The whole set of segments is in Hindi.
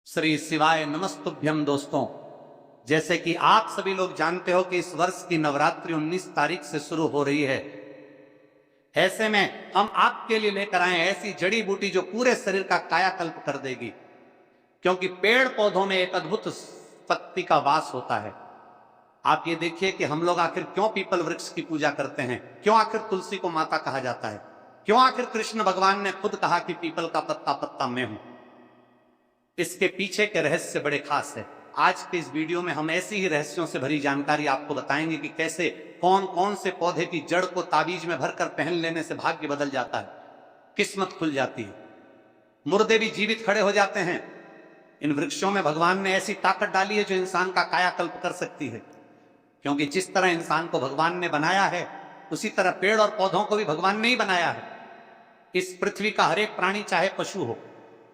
श्री शिवाय नमस्तुभ्यम। दोस्तों, जैसे कि आप सभी लोग जानते हो कि इस वर्ष की नवरात्रि 19 तारीख से शुरू हो रही है। ऐसे में हम आपके लिए लेकर आए ऐसी जड़ी बूटी जो पूरे शरीर का कायाकल्प कर देगी, क्योंकि पेड़ पौधों में एक अद्भुत शक्ति का वास होता है। आप ये देखिए कि हम लोग आखिर क्यों पीपल वृक्ष की पूजा करते हैं, क्यों आखिर तुलसी को माता कहा जाता है, क्यों आखिर कृष्ण भगवान ने खुद कहा कि पीपल का पत्ता पत्ता मैं हूं। इसके पीछे के रहस्य बड़े खास है। आज के इस वीडियो में हम ऐसी ही रहस्यों से भरी जानकारी आपको बताएंगे कि कैसे कौन कौन से पौधे की जड़ को ताबीज में भरकर पहन लेने से भाग्य बदल जाता है, किस्मत खुल जाती है, मुर्दे भी जीवित खड़े हो जाते हैं। इन वृक्षों में भगवान ने ऐसी ताकत डाली है जो इंसान का कायाकल्प कर सकती है, क्योंकि जिस तरह इंसान को भगवान ने बनाया है उसी तरह पेड़ और पौधों को भी भगवान ने ही बनाया है। इस पृथ्वी का हर एक प्राणी, चाहे पशु हो,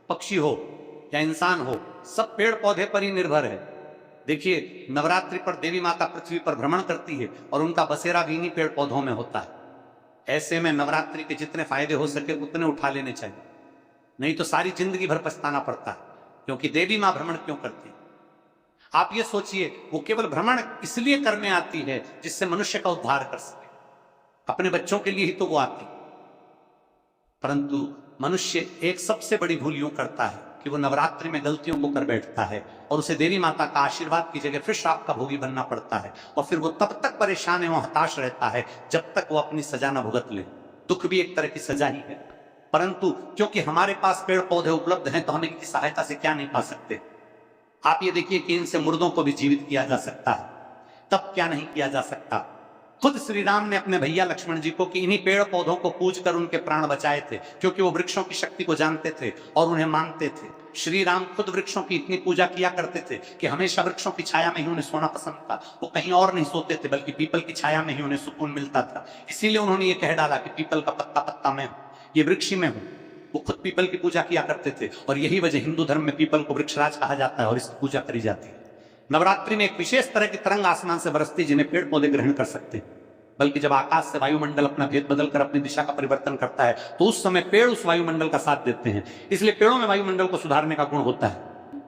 पक्षी हो या इंसान हो, सब पेड़ पौधे पर ही निर्भर है। देखिए, नवरात्रि पर देवी माता पृथ्वी पर भ्रमण करती है और उनका बसेरा भी इन्हीं पेड़ पौधों में होता है। ऐसे में नवरात्रि के जितने फायदे हो सके उतने उठा लेने चाहिए, नहीं तो सारी जिंदगी भर पछताना पड़ता है। क्योंकि देवी मां भ्रमण क्यों करती है? आप ये सोचिए, वो केवल भ्रमण इसलिए करने आती है जिससे मनुष्य का उद्धार कर सके। अपने बच्चों के लिए ही तो वो आती। परंतु मनुष्य एक सबसे बड़ी भूल यूं करता है कि वो नवरात्रि में गलतियों को कर बैठता है और उसे देवी माता का आशीर्वाद की जगह फिर श्राप का भोगी बनना पड़ता है। और फिर वो तब तक परेशान एवं हताश रहता है जब तक वो अपनी सजा न भुगत ले। दुख भी एक तरह की सजा ही है, परंतु क्योंकि हमारे पास पेड़ पौधे उपलब्ध हैं तो हम इनकी सहायता से क्या नहीं पा सकते। आप ये देखिए कि इनसे मुर्दों को भी जीवित किया जा सकता है, तब क्या नहीं किया जा सकता। खुद श्री राम ने अपने भैया लक्ष्मण जी को कि इन्हीं पेड़ पौधों को पूज कर उनके प्राण बचाए थे, क्योंकि वो वृक्षों की शक्ति को जानते थे और उन्हें मानते थे। श्री राम खुद वृक्षों की इतनी पूजा किया करते थे कि हमेशा वृक्षों की छाया में ही उन्हें सोना पसंद था। वो कहीं और नहीं सोते थे, बल्कि पीपल की छाया में ही उन्हें सुकून मिलता था। इसीलिए उन्होंने ये कह डाला कि पीपल का पत्ता पत्ता मैं हूं, ये वृक्ष में हूं। वो खुद पीपल की पूजा किया करते थे और यही वजह हिंदू धर्म में पीपल को वृक्षराज कहा जाता है और इसकी पूजा करी जाती है। नवरात्रि में एक विशेष तरह की तरंग आसमान से बरसती जिन्हें पेड़ पौधे ग्रहण कर सकते हैं। बल्कि जब आकाश से वायुमंडल अपना भेद बदलकर अपनी दिशा का परिवर्तन करता है तो उस समय पेड़ उस वायुमंडल का साथ देते हैं। इसलिए पेड़ों में वायुमंडल को सुधारने का गुण होता है।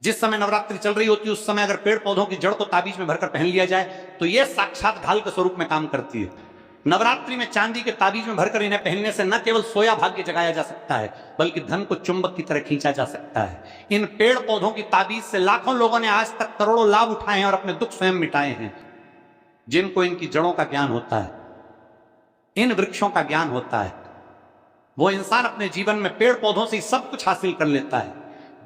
जिस समय नवरात्रि चल रही होती है उस समय अगर पेड़ पौधों की जड़ को ताबीज में भरकर पहन लिया जाए तो यह साक्षात ढाल के स्वरूप में काम करती है। नवरात्रि में चांदी के ताबीज में भरकर इन्हें पहनने से न केवल सोया भाग्य जगाया जा सकता है, बल्कि धन को चुंबक की तरह खींचा जा सकता है। इन पेड़ पौधों की ताबीज से लाखों लोगों ने आज तक करोड़ों लाभ उठाए हैं और अपने दुख स्वयं मिटाए हैं। जिनको इनकी जड़ों का ज्ञान होता है, इन वृक्षों का ज्ञान होता है, वो इंसान अपने जीवन में पेड़ पौधों से सब कुछ हासिल कर लेता है,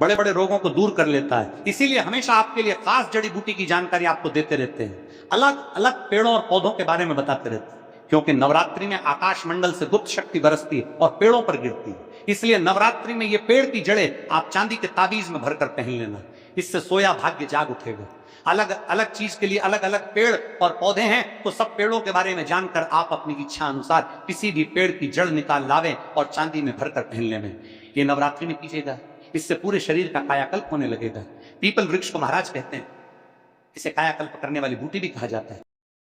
बड़े बड़े रोगों को दूर कर लेता है। इसीलिए हमेशा आपके लिए खास जड़ी बूटी की जानकारी आपको देते रहते हैं, अलग अलग पेड़ों और पौधों के बारे में बताते रहते हैं। क्योंकि नवरात्रि में आकाश मंडल से गुप्त शक्ति बरसती है और पेड़ों पर गिरती है। इसलिए नवरात्रि में ये पेड़ की जड़ें आप चांदी के ताबीज में भरकर पहन लेना, इससे सोया भाग्य जाग उठेगा। अलग अलग चीज के लिए अलग अलग पेड़ और पौधे हैं, तो सब पेड़ों के बारे में जानकर आप अपनी इच्छा अनुसार किसी भी पेड़ की जड़ निकाल लावें और चांदी में भरकर पहन लें। ये नवरात्रि में कीजिएगा, इससे पूरे शरीर का कायाकल्प होने लगेगा। पीपल वृक्ष को महाराज कहते हैं, इसे कायाकल्प करने वाली बूटी भी कहा जाता है।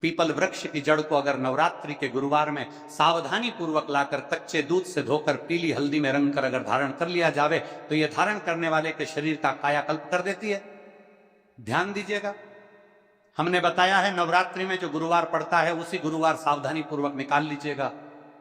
पीपल वृक्ष की जड़ को अगर नवरात्रि के गुरुवार में सावधानी पूर्वक लाकर कच्चे दूध से धोकर पीली हल्दी में रंग कर अगर धारण कर लिया जावे तो यह धारण करने वाले के शरीर का कायाकल्प कर देती है। ध्यान दीजिएगा, हमने बताया है नवरात्रि में जो गुरुवार पड़ता है उसी गुरुवार सावधानी पूर्वक निकाल लीजिएगा।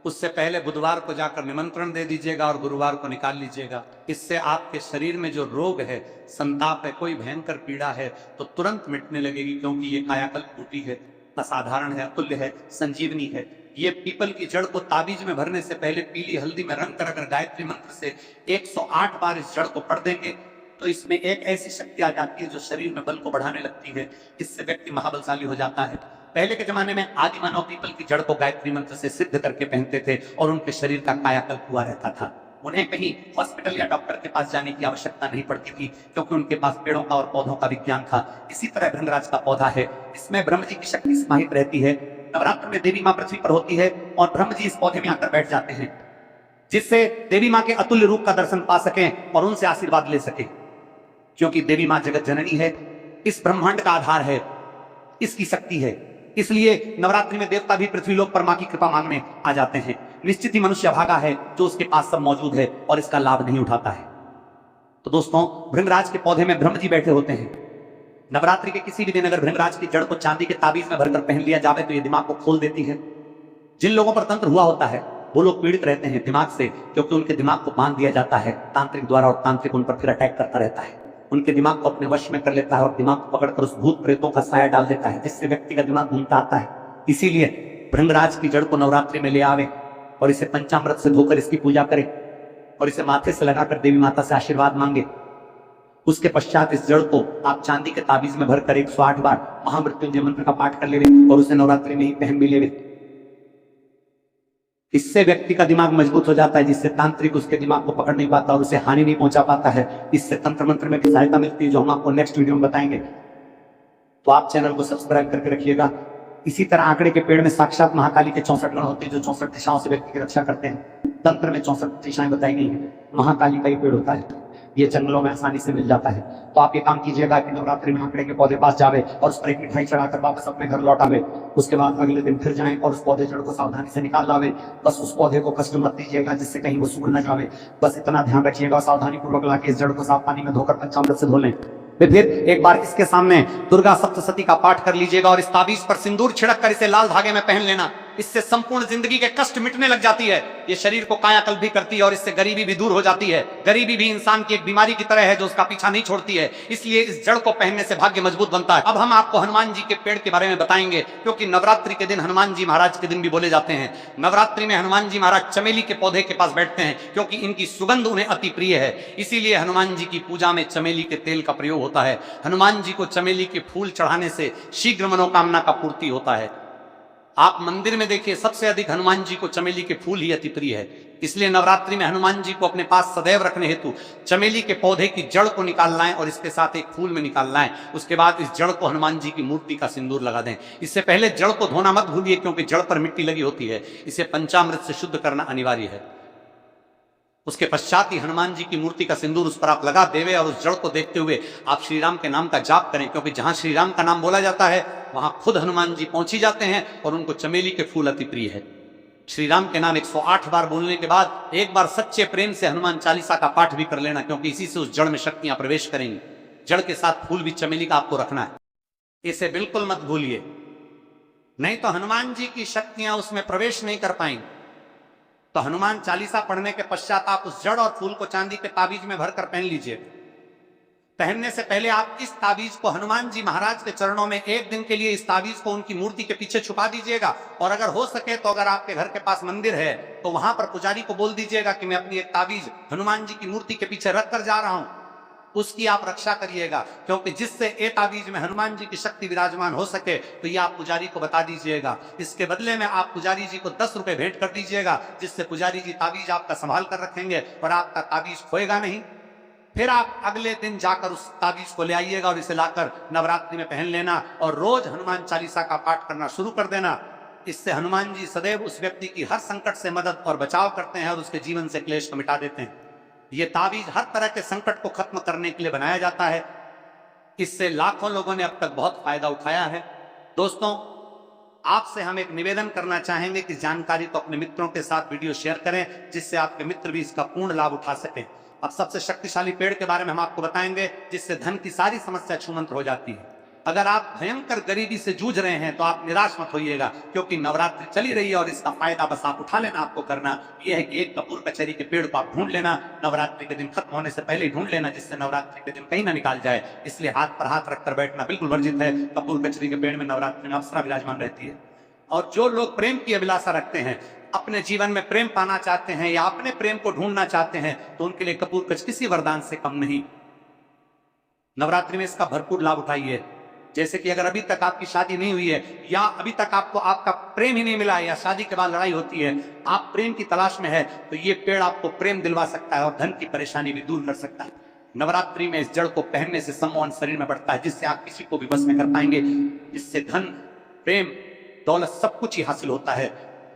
उससे पहले बुधवार को जाकर निमंत्रण दे दीजिएगा और गुरुवार को निकाल लीजिएगा। इससे आपके शरीर में जो रोग है, संताप है, कोई भयंकर पीड़ा है तो तुरंत मिटने लगेगी, क्योंकि ये कायाकल्प बूटी है, असाधारण है, अतुल्य है, संजीवनी है। ये पीपल की जड़ को ताबीज में भरने से पहले पीली हल्दी में रंग कर अगर गायत्री मंत्र से 108 बार इस जड़ को पढ़ देंगे तो इसमें एक ऐसी शक्ति आ जाती है जो शरीर में बल को बढ़ाने लगती है। इससे व्यक्ति महाबलशाली हो जाता है। पहले के जमाने में आदि मानव पीपल की जड़ को गायत्री मंत्र से सिद्ध करके पहनते थे और उनके शरीर का कायाकल्प हुआ रहता था। उन्हें कहीं हॉस्पिटल या डॉक्टर के पास जाने की आवश्यकता नहीं पड़ती थी, क्योंकि उनके पास पेड़ों का और पौधों का विज्ञान था। इसी तरह भृंगराज का पौधा है, इसमें ब्रह्म जी की शक्ति समाहित रहती है। नवरात्र में देवी मां पृथ्वी पर होती है और ब्रह्म जी इस पौधे में आकर बैठ जाते हैं, जिससे देवी मां के अतुल्य रूप का दर्शन पा सकें और उनसे आशीर्वाद ले सके। क्योंकि देवी मां जगत जननी है, इस ब्रह्मांड का आधार है, इसकी शक्ति है। इसलिए नवरात्रि में देवता भी पृथ्वी लोक पर मां की कृपा मांगने आ जाते हैं। निश्चित ही मनुष्य भागा है जो उसके पास सब मौजूद है और इसका लाभ नहीं उठाता है। तो दोस्तों, भृंगराज के पौधे में ब्रह्म जी बैठे होते हैं। नवरात्रि के किसी भी दिन अगर भृंगराज की जड़ को चांदी के ताबीज में भरकर पहन लिया जाए तो ये दिमाग को खोल देती है। जिन लोगों पर तंत्र हुआ होता है वो लोग पीड़ित रहते हैं दिमाग से, क्योंकि उनके दिमाग को बांध दिया जाता है तांत्रिक द्वारा, और तांत्रिक उन पर फिर अटैक करता रहता है, उनके दिमाग को अपने वश में कर लेता है और दिमाग को पकड़कर उस भूत प्रेतों का साया डाल देता है, जिससे व्यक्ति का दिमाग घूमता आता है। इसीलिए भृंगराज की जड़ को नवरात्रि में ले आवे और इसे पंचामृत से धोकर इसकी पूजा करें और इसे माथे से लगाकर देवी माता से आशीर्वाद मांगे। उसके पश्चात इस जड़ को आप चांदी के ताबीज में भरकर 108 बार महामृत्युंजय मंत्र का पाठ कर लेवे और उसे नवरात्रि में ही पहन भी लेवे। इससे व्यक्ति का दिमाग मजबूत हो जाता है, जिससे तांत्रिक उसके दिमाग को पकड़ नहीं पाता और उसे हानि नहीं पहुंचा पाता है। इससे तंत्र मंत्र में भी सहायता मिलती है, जो हम आपको नेक्स्ट वीडियो में बताएंगे। तो आप चैनल को सब्सक्राइब करके रखिएगा। इसी तरह आंकड़े के पेड़ में साक्षात महाकाली के 64 गण होते हैं, जो 64 दिशाओं से व्यक्ति की रक्षा करते हैं। तंत्र में 64 दिशाएं बताई गई हैं। महाकाली का ही पेड़ होता है, ये जंगलों में आसानी से मिल जाता है। तो आप ये काम कीजिएगा कि नवरात्रि में आंकड़े के पौधे पास जावे और उस पर एक मिठाई चढ़ाकर वापस अपने घर लौट आवे। उसके बाद अगले दिन फिर जाएं और उस पौधे जड़ को सावधानी से निकाल लावे। बस उस पौधे को कष्ट मत दीजिएगा जिससे कहीं वो सूख न जावे, बस इतना ध्यान रखिएगा। सावधानी पूर्वक लाके इस जड़ को साफ पानी में धोकर पंचामृत से धो लें। फिर एक बार इसके सामने दुर्गा सप्तशती का पाठ कर लीजिएगा और इस ताबीज पर सिंदूर छिड़क कर इसे लाल धागे में पहन लेना। इससे संपूर्ण जिंदगी के कष्ट मिटने लग जाती है। ये शरीर को कायाकल्प भी करती है और इससे गरीबी भी दूर हो जाती है। गरीबी भी इंसान की एक बीमारी की तरह है जो उसका पीछा नहीं छोड़ती है, इसलिए इस जड़ को पहनने से भाग्य मजबूत बनता है। अब हम आपको हनुमान जी के पेड़ के बारे में बताएंगे, क्योंकि नवरात्रि के दिन हनुमान जी महाराज के दिन भी बोले जाते हैं। नवरात्रि में हनुमान जी महाराज चमेली के पौधे के पास बैठते हैं, क्योंकि इनकी सुगंध उन्हें अति प्रिय है। इसीलिए हनुमान जी की पूजा में चमेली के तेल का प्रयोग होता है। हनुमान जी को चमेली के फूल चढ़ाने से शीघ्र मनोकामना का पूर्ति होता है। आप मंदिर में देखिए, सबसे अधिक हनुमान जी को चमेली के फूल ही अति प्रिय है। इसलिए नवरात्रि में हनुमान जी को अपने पास सदैव रखने हेतु चमेली के पौधे की जड़ को निकाल लाएं और इसके साथ एक फूल में निकाल लाएं। उसके बाद इस जड़ को हनुमान जी की मूर्ति का सिंदूर लगा दें। इससे पहले जड़ को धोना मत भूलिए, क्योंकि जड़ पर मिट्टी लगी होती है। इसे पंचामृत से शुद्ध करना अनिवार्य है। उसके पश्चात ही हनुमान जी की मूर्ति का सिंदूर उस पर आप लगा देवे और उस जड़ को देखते हुए आप श्री राम के नाम का जाप करें, क्योंकि जहां श्री राम का नाम बोला जाता है वहां खुद हनुमान जी पहुंच ही जाते हैं और उनको चमेली के फूल अति प्रिय है। श्री राम के नाम 108 बार बोलने के बाद एक बार सच्चे प्रेम से हनुमान चालीसा का पाठ भी कर लेना, क्योंकि इसी से उस जड़ में शक्तियां प्रवेश करेंगी। जड़ के साथ फूल भी चमेली का आपको रखना है, इसे बिल्कुल मत भूलिए, नहीं तो हनुमान जी की शक्तियां उसमें प्रवेश नहीं कर पाएंगी। तो हनुमान चालीसा पढ़ने के पश्चात आप उस जड़ और फूल को चांदी के ताबीज में भरकर पहन लीजिए। पहनने से पहले आप इस ताबीज को हनुमान जी महाराज के चरणों में एक दिन के लिए इस ताबीज को उनकी मूर्ति के पीछे छुपा दीजिएगा। और अगर हो सके तो अगर आपके घर के पास मंदिर है तो वहां पर पुजारी को बोल दीजिएगा कि मैं अपनी एक ताबीज हनुमान जी की मूर्ति के पीछे रख कर जा रहा हूं, उसकी आप रक्षा करिएगा। क्योंकि जिससे एक ताबीज में हनुमान जी की शक्ति विराजमान हो सके तो ये आप पुजारी को बता दीजिएगा। इसके बदले में आप पुजारी जी को 10 रुपए भेंट कर दीजिएगा, जिससे पुजारी जी ताबीज आपका संभाल कर रखेंगे और आपका ताबीज खोएगा नहीं। फिर आप अगले दिन जाकर उस ताबीज को ले आइएगा और इसे लाकर नवरात्रि में पहन लेना और रोज हनुमान चालीसा का पाठ करना शुरू कर देना। इससे हनुमान जी सदैव उस व्यक्ति की हर संकट से मदद और बचाव करते हैं और उसके जीवन से क्लेश को मिटा देते हैं। ये ताबीज हर तरह के संकट को खत्म करने के लिए बनाया जाता है। इससे लाखों लोगों ने अब तक बहुत फायदा उठाया है। दोस्तों, आपसे हम एक निवेदन करना चाहेंगे कि जानकारी तो अपने मित्रों के साथ वीडियो शेयर करें, जिससे आपके मित्र भी इसका पूर्ण लाभ उठा सकें। अब सबसे शक्तिशाली पेड़ के बारे में हम आपको बताएंगे, जिससे धन की सारी समस्या छूमंत्र हो जाती है। अगर आप भयंकर गरीबी से जूझ रहे हैं तो आप निराश मत होइएगा, क्योंकि नवरात्रि चली रही है और इसका फायदा बस आप उठा लेना। आपको करना यह है कि एक कपूर कचहरी के पेड़ को आप ढूंढ लेना, नवरात्रि के दिन खत्म होने से पहले ही ढूंढ लेना, जिससे नवरात्रि के दिन कहीं ना निकाल जाए। इसलिए हाथ पर हाथ रखकर बैठना बिल्कुल वर्जित है। कपूर कचहरी के पेड़ में नवरात्रि में अप्सरा विराजमान रहती है। और जो लोग प्रेम की अभिलाषा रखते हैं, अपने जीवन में प्रेम पाना चाहते हैं या अपने प्रेम को ढूंढना चाहते हैं, तो उनके लिए कपूर कच किसी वरदान से कम नहीं। नवरात्रि में इसका भरपूर लाभ उठाइए। जैसे कि अगर अभी तक आपकी शादी नहीं हुई है या अभी तक आपको आपका प्रेम ही नहीं मिला है या शादी के बाद लड़ाई होती है, आप प्रेम की तलाश में है, तो ये पेड़ आपको प्रेम दिलवा सकता है और धन की परेशानी भी दूर कर सकता है। नवरात्रि में इस जड़ को पहनने से सम्मोहन शरीर में बढ़ता है, जिससे आप किसी को भी बस में कर पाएंगे, जिससे धन, प्रेम, दौलत सब कुछ ही हासिल होता है।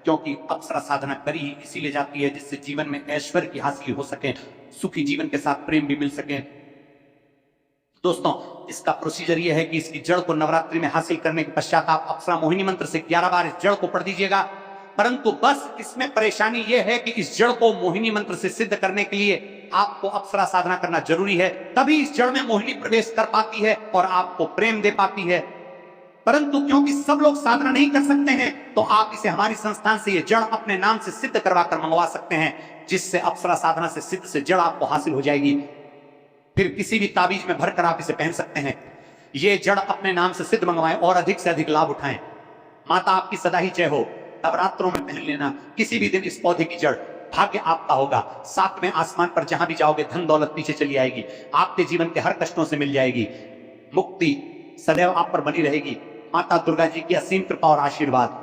क्योंकि अप्सरा साधना करी इसीलिए जाती है जिससे जीवन में ऐश्वर्य की हासिल हो सके, सुखी जीवन के साथ प्रेम भी मिल सके। दोस्तों, इसका प्रोसीजर यह है कि इसकी जड़ को नवरात्रि में हासिल करने के पश्चात आप अप्सरा मोहिनी मंत्र से 11 बार इस जड़ को पढ़ दीजिएगा। परंतु बस इसमें परेशानी यह है कि इस जड़ को मोहिनी मंत्र से सिद्ध करने के लिए आपको अप्सरा साधना करना जरूरी है, तभी इस जड़ में मोहिनी प्रवेश कर पाती है और आपको प्रेम दे पाती है। परंतु क्योंकि सब लोग साधना नहीं कर सकते हैं, तो आप इसे हमारी संस्थान से ये जड़ अपने नाम से सिद्ध करवा कर मंगवा सकते हैं, जिससे अप्सरा साधना से सिद्ध से जड़ आपको हासिल हो जाएगी। फिर किसी भी ताबीज में भरकर आप इसे पहन सकते हैं। ये जड़ अपने नाम से सिद्ध मंगवाएं और अधिक से अधिक लाभ उठाएं। माता आपकी सदा ही जय हो। नवरात्रों में पहन लेना किसी भी दिन इस पौधे की जड़, भाग्य आपका होगा। सातवें आसमान पर जहां भी जाओगे धन दौलत पीछे चली आएगी, आपके जीवन के हर कष्टों से मिल जाएगी, मुक्ति सदैव आप पर बनी रहेगी। माता दुर्गा जी की असीम कृपा और आशीर्वाद।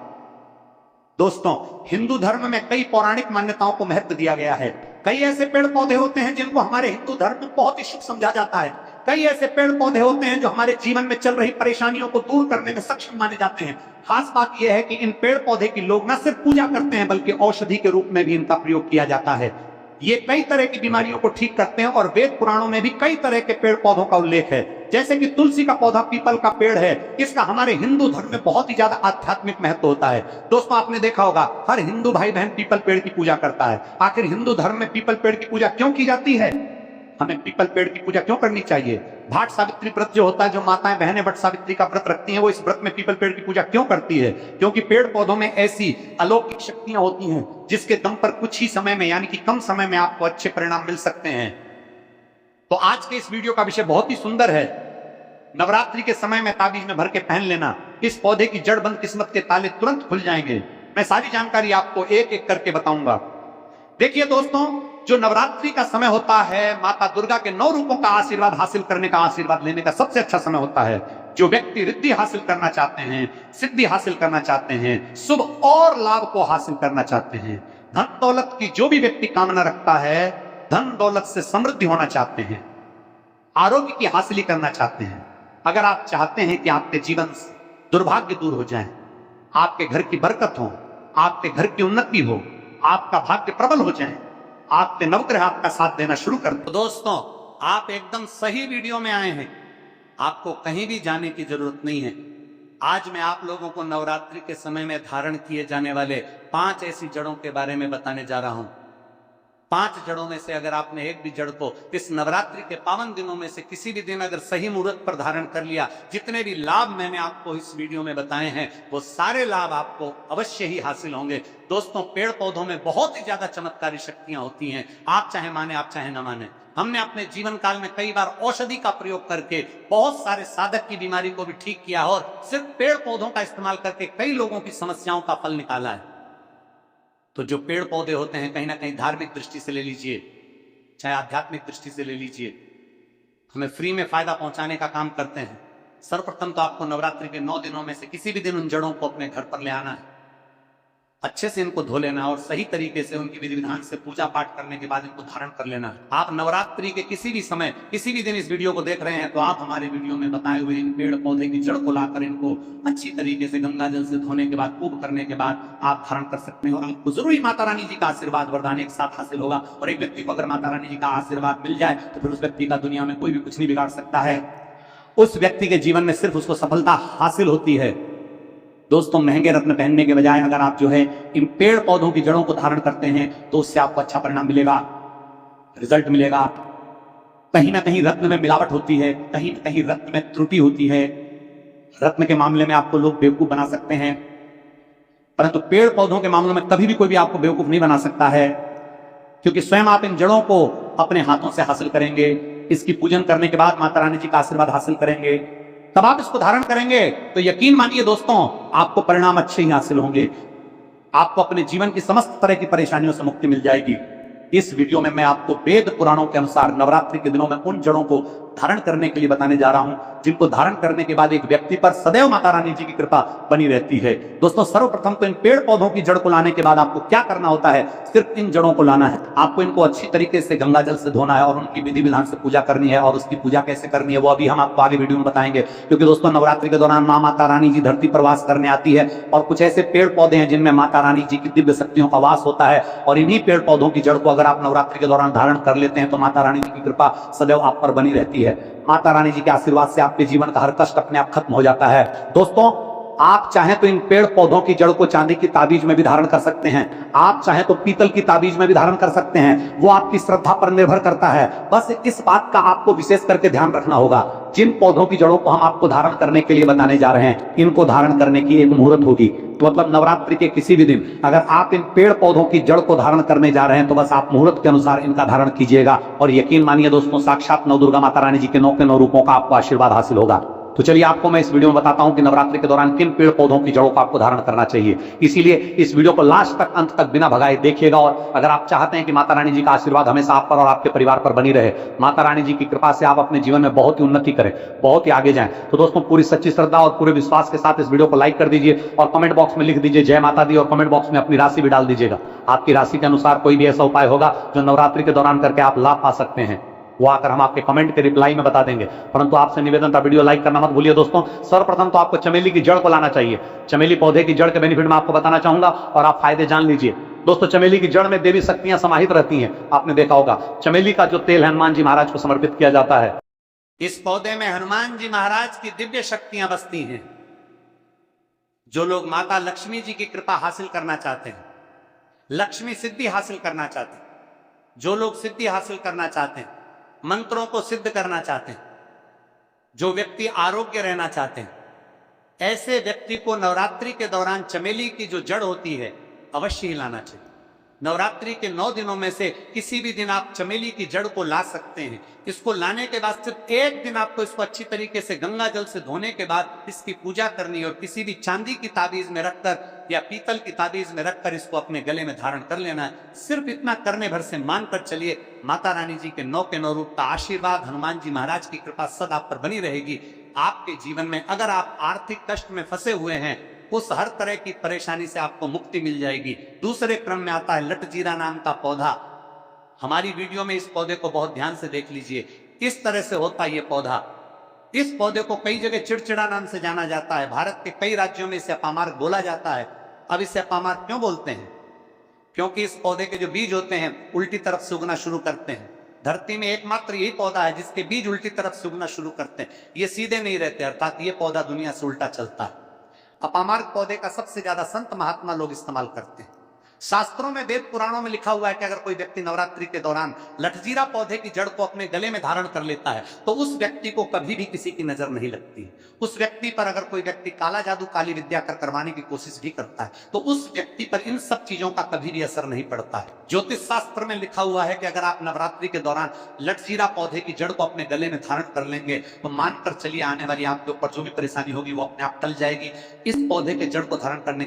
दोस्तों, हिंदू धर्म में कई पौराणिक मान्यताओं को महत्व दिया गया है। कई ऐसे पेड़ पौधे होते हैं जिनको हमारे हिंदू धर्म में बहुत ही शुभ समझा जाता है। कई ऐसे पेड़ पौधे होते हैं जो हमारे जीवन में चल रही परेशानियों को दूर करने में सक्षम माने जाते हैं। खास बात यह है कि इन पेड़ पौधे की लोग न सिर्फ पूजा करते हैं, बल्कि औषधि के रूप में भी इनका प्रयोग किया जाता है। ये कई तरह की बीमारियों को ठीक करते हैं और वेद पुराणों में भी कई तरह के पेड़ पौधों का उल्लेख है। जैसे कि तुलसी का पौधा पीपल का पेड़ है, इसका हमारे हिंदू धर्म में बहुत ही ज्यादा आध्यात्मिक महत्व होता है। दोस्तों, आपने देखा होगा हर हिंदू भाई बहन पीपल पेड़ की पूजा करता है। आखिर हिंदू धर्म में पीपल पेड़ की पूजा क्यों की जाती है? हमें पीपल पेड़ की पूजा क्यों करनी चाहिए? भाट सावित्री व्रत जो होता है, जो माताएं बहनें वट सावित्री का व्रत रखती हैं, वो इस व्रत में पीपल पेड़ की पूजा क्यों करती है? क्योंकि पेड़ पौधों में ऐसी अलौकिक शक्तियां होती हैं जिसके दम पर कुछ ही समय में, यानी कि कम समय में आपको अच्छे परिणाम मिल सकते हैं। तो आज के इस वीडियो का विषय बहुत ही सुंदर है। नवरात्रि के समय में ताबीज में भर के पहन लेना, इस पौधे की जड़बंद किस्मत के ताले तुरंत खुल जाएंगे। मैं सारी जानकारी आपको एक एक करके बताऊंगा। देखिए दोस्तों, जो नवरात्रि का समय होता है, माता दुर्गा के 9 रूपों का आशीर्वाद हासिल करने का, आशीर्वाद लेने का सबसे अच्छा समय होता है। जो व्यक्ति रिद्धि हासिल करना चाहते हैं, सिद्धि हासिल करना चाहते हैं, शुभ और लाभ को हासिल करना चाहते हैं, धन दौलत की जो भी व्यक्ति कामना रखता है, धन दौलत से समृद्धि होना चाहते हैं, आरोग्य की हासिल करना चाहते हैं, अगर आप चाहते हैं कि आपके जीवन से दुर्भाग्य दूर हो जाए, आपके घर की बरकत हो, आपके घर की उन्नति हो, आपका भाग्य प्रबल हो जाए, आपके नवग्रह आपका साथ देना शुरू कर दो। दोस्तों, आप एकदम सही वीडियो में आए हैं। आपको कहीं भी जाने की जरूरत नहीं है। आज मैं आप लोगों को नवरात्रि के समय में धारण किए जाने वाले 5 ऐसी जड़ों के बारे में बताने जा रहा हूं। 5 जड़ों में से अगर आपने एक भी जड़ को इस नवरात्रि के पावन दिनों में से किसी भी दिन अगर सही मुहूर्त पर धारण कर लिया, जितने भी लाभ मैंने आपको इस वीडियो में बताए हैं, वो सारे लाभ आपको अवश्य ही हासिल होंगे। दोस्तों, पेड़ पौधों में बहुत ही ज्यादा चमत्कारी शक्तियां होती हैं। आप चाहे माने, आप चाहे न माने। हमने अपने जीवन काल में कई बार औषधि का प्रयोग करके बहुत सारे साधक की बीमारी को भी ठीक किया और सिर्फ पेड़ पौधों का इस्तेमाल करके कई लोगों की समस्याओं का फल निकाला है। तो जो पेड़ पौधे होते हैं, कहीं ना कहीं धार्मिक दृष्टि से ले लीजिए, चाहे आध्यात्मिक दृष्टि से ले लीजिए, हमें फ्री में फायदा पहुंचाने का काम करते हैं। सर्वप्रथम तो आपको नवरात्रि के 9 दिनों में से किसी भी दिन उन जड़ों को अपने घर पर ले आना है, अच्छे से इनको धो लेना और सही तरीके से उनकी विधि विधान से पूजा पाठ करने के बाद इनको धारण कर लेना है। आप नवरात्रि के किसी भी समय, किसी भी दिन इस वीडियो को देख रहे हैं, तो आप हमारे वीडियो में बताए हुए इन पेड़ पौधे की जड़ को लाकर इनको अच्छी तरीके से गंगा जल से धोने के बाद, पूजा करने के बाद आप धारण कर सकते हैं और आपको जरूर माता रानी जी का आशीर्वाद वरदान एक साथ हासिल होगा। और एक व्यक्ति को अगर माता रानी जी का आशीर्वाद मिल जाए तो फिर उस व्यक्ति का दुनिया में कोई भी कुछ नहीं बिगाड़ सकता है। उस व्यक्ति के जीवन में सिर्फ उसको सफलता हासिल होती है। दोस्तों, महंगे रत्न पहनने के बजाय अगर आप जो है इन पेड़ पौधों की जड़ों को धारण करते हैं तो उससे आपको अच्छा परिणाम मिलेगा, रिजल्ट मिलेगा। कहीं ना कहीं रत्न में मिलावट होती है, कहीं ना कहीं रत्न में त्रुटि होती है। रत्न के मामले में आपको लोग बेवकूफ बना सकते हैं, परंतु पेड़ पौधों के मामलों में कभी भी कोई भी आपको बेवकूफ नहीं बना सकता है, क्योंकि स्वयं आप इन जड़ों को अपने हाथों से हासिल करेंगे। इसकी पूजन करने के बाद माता रानी जी का आशीर्वाद हासिल करेंगे, तब आप इसको धारण करेंगे तो यकीन मानिए दोस्तों, आपको परिणाम अच्छे ही हासिल होंगे। आपको अपने जीवन की समस्त तरह की परेशानियों से मुक्ति मिल जाएगी। इस वीडियो में मैं आपको वेद पुराणों के अनुसार नवरात्रि के दिनों में उन जड़ों को धारण करने के लिए बताने जा रहा हूं, जिनको धारण करने के बाद एक व्यक्ति पर सदैव माता रानी जी की कृपा बनी रहती है। दोस्तों, सर्वप्रथम तो इन पेड़ पौधों की जड़ को लाने के बाद आपको क्या करना होता है? सिर्फ इन जड़ों को लाना है। आपको इनको अच्छी तरीके से गंगा जल से धोना है और उनकी विधि विधान से पूजा करनी है। और उसकी पूजा कैसे करनी है वो अभी हम आपको आगे वीडियो में बताएंगे, क्योंकि दोस्तों नवरात्रि के दौरान माँ माता रानी जी धरती पर वास करने आती है और कुछ ऐसे पेड़ पौधे हैं जिनमें माता रानी जी की दिव्य शक्तियों का वास होता है। और इन्हीं पेड़ पौधों की जड़ को अगर आप नवरात्रि के दौरान धारण कर लेते हैं तो माता रानी जी की कृपा सदैव आप पर बनी रहती है। माता रानी जी के आशीर्वाद से आपके जीवन का हर कष्ट अपने आप खत्म हो जाता है। दोस्तों, आप चाहें तो इन पेड़ पौधों की जड़ को चांदी की ताबीज में भी धारण कर सकते हैं, आप चाहें तो पीतल की ताबीज में भी धारण कर सकते हैं, वो आपकी श्रद्धा पर निर्भर करता है। बस इस बात का आपको विशेष करके ध्यान रखना होगा, जिन पौधों की जड़ों को हम आपको धारण करने के लिए बताने जा रहे हैं, इनको धारण करने की एक मुहूर्त होगी। तो मतलब नवरात्रि के किसी भी दिन अगर आप इन पेड़ पौधों की जड़ को धारण करने जा रहे हैं तो बस आप मुहूर्त के अनुसार इनका धारण कीजिएगा, और यकीन मानिए दोस्तों, साक्षात नव दुर्गा माता रानी जी के 9 के 9 रूपों का आपको आशीर्वाद हासिल होगा। तो चलिए आपको मैं इस वीडियो में बताता हूं कि नवरात्रि के दौरान किन पेड़ पौधों की जड़ों को आपको धारण करना चाहिए। इसीलिए इस वीडियो को लास्ट तक, अंत तक बिना भगाए देखिएगा। और अगर आप चाहते हैं कि माता रानी जी का आशीर्वाद हमेशा आप पर और आपके परिवार पर बनी रहे, माता रानी जी की कृपा से आप अपने जीवन में बहुत ही उन्नति करें, बहुत ही आगे जाएं, तो दोस्तों पूरी सच्ची श्रद्धा और पूरे विश्वास के साथ इस वीडियो को लाइक कर दीजिए और कमेंट बॉक्स में लिख दीजिए जय माता दी, और कमेंट बॉक्स में अपनी राशि भी डाल दीजिएगा। आपकी राशि के अनुसार कोई भी ऐसा उपाय होगा जो नवरात्रि के दौरान करके आप लाभ पा सकते हैं, वो आकर हम आपके कमेंट के रिप्लाई में बता देंगे। परंतु आपसे निवेदन था, वीडियो लाइक करना मत भूलिए दोस्तों। सर्वप्रथम तो आपको चमेली की जड़ को लाना चाहिए। चमेली पौधे की जड़ के बेनिफिट मैं आपको बताना चाहूंगा और आप फायदे जान लीजिए। दोस्तों, चमेली की जड़ में देवी शक्तियां समाहित रहती हैं। आपने देखा होगा चमेली का जो तेल हनुमान जी महाराज को समर्पित किया जाता है। इस पौधे में हनुमान जी महाराज की दिव्य शक्तियां बसती हैं। जो लोग माता लक्ष्मी जी की कृपा हासिल करना चाहते हैं, लक्ष्मी सिद्धि हासिल करना चाहते हैं, जो लोग सिद्धि हासिल करना चाहते हैं, मंत्रों को सिद्ध करना चाहते हैं, जो व्यक्ति आरोग्य रहना चाहते हैं, ऐसे व्यक्ति को नवरात्रि के दौरान चमेली की जो जड़ होती है अवश्य ही लाना चाहिए। नवरात्रि के 9 दिनों में से किसी भी दिन आप चमेली की जड़ को ला सकते हैं। इसको लाने के बाद सिर्फ एक दिन आपको इसको अच्छी तरीके से गंगा जल से धोने के बाद इसकी पूजा करनी और किसी भी चांदी की ताबीज में रखकर या पीतल की ताबीज में रखकर इसको अपने गले में धारण कर लेना है। सिर्फ इतना करने भर से मानकर चलिए, माता रानी जी के 9 के 9 रूप का आशीर्वाद, हनुमान जी महाराज की कृपा सदा आप पर बनी रहेगी। आपके जीवन में अगर आप आर्थिक कष्ट में फंसे हुए हैं, उस हर तरह की परेशानी से आपको मुक्ति मिल जाएगी। दूसरे क्रम में आता है लटजीरा नाम का पौधा। हमारी वीडियो में इस पौधे को बहुत ध्यान से देख लीजिए। इस तरह से होता है ये पौधा। इस पौधे को कई जगह चिड़चिड़ा नाम से जाना जाता है। भारत के कई राज्यों में इसे अपामार्ग बोला जाता है। अब इसे अपामार्ग क्यों बोलते हैं? क्योंकि इस पौधे के जो बीज होते हैं उल्टी तरफ से उगना शुरू करते हैं। धरती में एकमात्र यही पौधा है जिसके बीज उल्टी तरफ से उगना शुरू करते हैं। ये सीधे नहीं रहते, अर्थात ये पौधा दुनिया से उल्टा चलता है। अपामार्ग पौधे का सबसे ज्यादा संत महात्मा लोग इस्तेमाल करते हैं। शास्त्रों में, वेद पुराणों में लिखा हुआ है कि अगर कोई व्यक्ति नवरात्रि के दौरान लटजीरा पौधे की जड़ को अपने गले में धारण कर लेता है तो उस व्यक्ति को कभी भी किसी की नजर नहीं लगती। उस व्यक्ति पर अगर कोई व्यक्ति काला जादू, काली विद्या कर करवाने की कोशिश भी करता है तो उस व्यक्ति पर इन सब चीजों का कभी भी असर नहीं पड़ता है। ज्योतिष शास्त्र में लिखा हुआ है कि अगर आप नवरात्रि के दौरान लटजीरा पौधे की जड़ को अपने गले में धारण कर लेंगे तो मानकर चलिए आने वाली आपके ऊपर जो भी परेशानी होगी वो अपने आप टल जाएगी। इस पौधे के जड़ को धारण करने